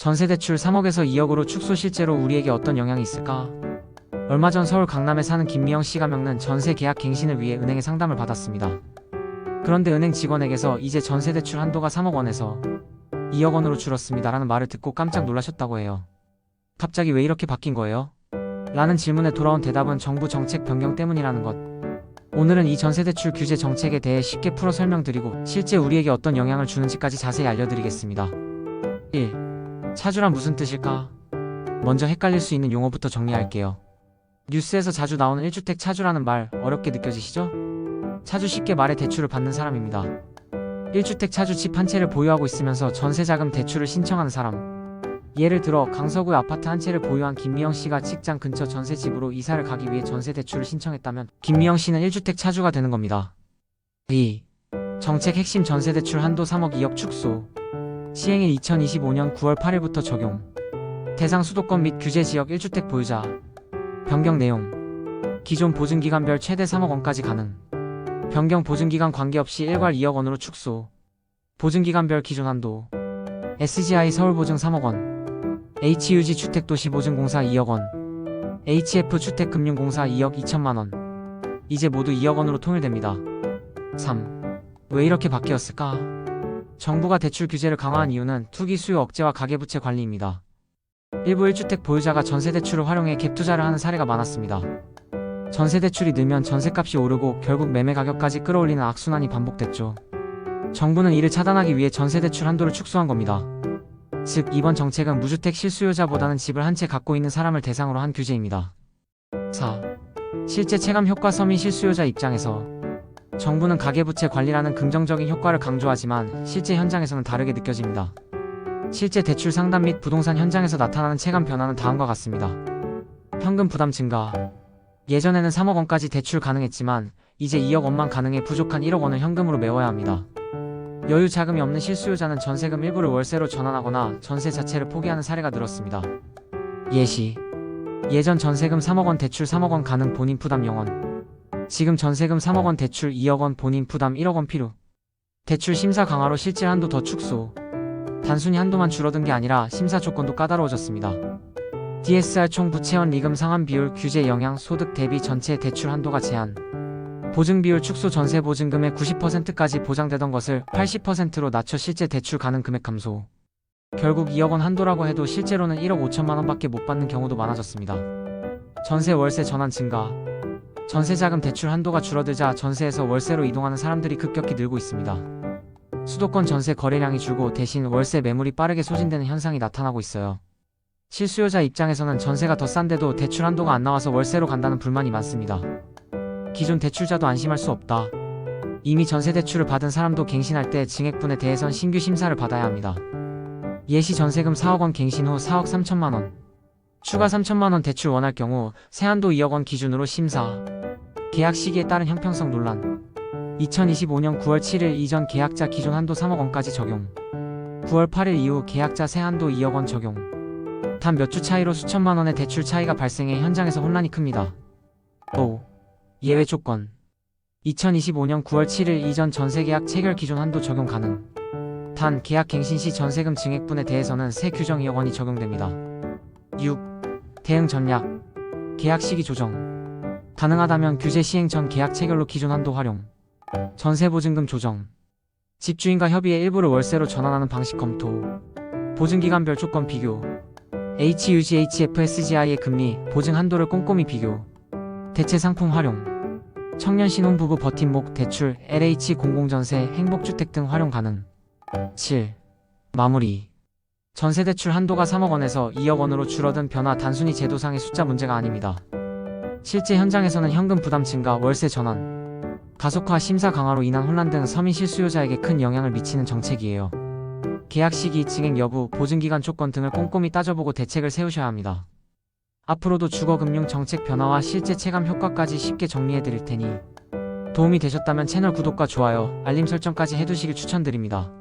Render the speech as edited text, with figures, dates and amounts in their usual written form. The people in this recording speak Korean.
전세대출 3억에서 2억으로 축소 실제로 우리에게 어떤 영향이 있을까? 얼마 전 서울 강남에 사는 김미영 씨가 겪는 전세 계약 갱신을 위해 은행에 상담을 받았습니다. 그런데 은행 직원에게서 이제 전세대출 한도가 3억 원에서 2억 원으로 줄었습니다 라는 말을 듣고 깜짝 놀라셨다고 해요. 갑자기 왜 이렇게 바뀐 거예요? 라는 질문에 돌아온 대답은 정부 정책 변경 때문이라는 것. 오늘은 이 전세대출 규제 정책에 대해 쉽게 풀어 설명드리고 실제 우리에게 어떤 영향을 주는지까지 자세히 알려드리겠습니다. 1. 차주란 무슨 뜻일까? 먼저 헷갈릴 수 있는 용어부터 정리할게요. 뉴스에서 자주 나오는 1주택 차주라는 말 어렵게 느껴지시죠? 차주 쉽게 말해 대출을 받는 사람입니다. 1주택 차주 집 한 채를 보유하고 있으면서 전세자금 대출을 신청하는 사람. 예를 들어 강서구의 아파트 한 채를 보유한 김미영 씨가 직장 근처 전세집으로 이사를 가기 위해 전세 대출을 신청했다면 김미영 씨는 1주택 차주가 되는 겁니다. 2. 정책 핵심 전세대출 한도 3억 2억 축소. 시행일 2025년 9월 8일부터 적용. 대상 수도권 및 규제지역 1주택 보유자. 변경 내용. 기존 보증기간별 최대 3억 원까지 가능. 변경 보증기간 관계없이 일괄 2억 원으로 축소. 보증기간별 기존 한도. SGI 서울보증 3억 원. HUG 주택도시보증공사 2억 원. HF 주택금융공사 2억 2천만 원. 이제 모두 2억 원으로 통일됩니다. 3. 왜 이렇게 바뀌었을까? 정부가 대출 규제를 강화한 이유는 투기 수요 억제와 가계부채 관리입니다. 일부 1주택 보유자가 전세대출을 활용해 갭투자를 하는 사례가 많았습니다. 전세대출이 늘면 전세값이 오르고 결국 매매 가격까지 끌어올리는 악순환이 반복됐죠. 정부는 이를 차단하기 위해 전세대출 한도를 축소한 겁니다. 즉 이번 정책은 무주택 실수요자보다는 집을 한 채 갖고 있는 사람을 대상으로 한 규제입니다. 4. 실제 체감 효과. 서민 실수요자 입장에서 정부는 가계부채 관리라는 긍정적인 효과를 강조하지만 실제 현장에서는 다르게 느껴집니다. 실제 대출 상담 및 부동산 현장에서 나타나는 체감 변화는 다음과 같습니다. 현금 부담 증가. 예전에는 3억 원까지 대출 가능했지만 이제 2억 원만 가능해 부족한 1억 원을 현금으로 메워야 합니다. 여유 자금이 없는 실수요자는 전세금 일부를 월세로 전환하거나 전세 자체를 포기하는 사례가 늘었습니다. 예시. 예전 전세금 3억 원 대출 3억 원 가능 본인 부담 0원. 지금 전세금 3억 원 대출 2억 원 본인 부담 1억 원 필요. 대출 심사 강화로 실질 한도 더 축소. 단순히 한도만 줄어든 게 아니라 심사 조건도 까다로워졌습니다. DSR 총 부채원 리금 상환 비율 규제 영향. 소득 대비 전체 대출 한도가 제한. 보증 비율 축소. 전세 보증금의 90%까지 보장되던 것을 80%로 낮춰 실제 대출 가능 금액 감소. 결국 2억 원 한도라고 해도 실제로는 1억 5천만 원밖에 못 받는 경우도 많아졌습니다. 전세 월세 전환 증가. 전세자금 대출 한도가 줄어들자 전세에서 월세로 이동하는 사람들이 급격히 늘고 있습니다. 수도권 전세 거래량이 줄고 대신 월세 매물이 빠르게 소진되는 현상이 나타나고 있어요. 실수요자 입장에서는 전세가 더 싼데도 대출 한도가 안 나와서 월세로 간다는 불만이 많습니다. 기존 대출자도 안심할 수 없다. 이미 전세대출을 받은 사람도 갱신할 때 증액분에 대해선 신규 심사를 받아야 합니다. 예시 전세금 4억 원 갱신 후 4억 3천만 원. 추가 3천만 원 대출 원할 경우 세한도 2억 원 기준으로 심사. 계약 시기에 따른 형평성 논란. 2025년 9월 7일 이전 계약자 기존 한도 3억 원까지 적용. 9월 8일 이후 계약자 세한도 2억 원 적용. 단 몇 주 차이로 수천만 원의 대출 차이가 발생해 현장에서 혼란이 큽니다. 5. 예외 조건. 2025년 9월 7일 이전 전세계약 체결 기존 한도 적용 가능. 단 계약 갱신 시 전세금 증액분에 대해서는 새 규정 2억 원이 적용됩니다. 6. 대응 전략. 계약 시기 조정. 가능하다면 규제 시행 전 계약 체결로 기존 한도 활용. 전세보증금 조정. 집주인과 협의해 일부를 월세로 전환하는 방식 검토. 보증기간별 조건 비교. HUG, HFSGI의 금리, 보증 한도를 꼼꼼히 비교. 대체 상품 활용. 청년 신혼부부 버팀목 대출, LH 공공전세, 행복주택 등 활용 가능. 7. 마무리. 전세대출 한도가 3억 원에서 2억 원으로 줄어든 변화 단순히 제도상의 숫자 문제가 아닙니다. 실제 현장에서는 현금 부담 증가, 월세 전환, 가속화 심사 강화로 인한 혼란 등 서민 실수요자에게 큰 영향을 미치는 정책이에요. 계약 시기, 증액 여부, 보증기간 조건 등을 꼼꼼히 따져보고 대책을 세우셔야 합니다. 앞으로도 주거금융 정책 변화와 실제 체감 효과까지 쉽게 정리해드릴 테니 도움이 되셨다면 채널 구독과 좋아요, 알림 설정까지 해두시길 추천드립니다.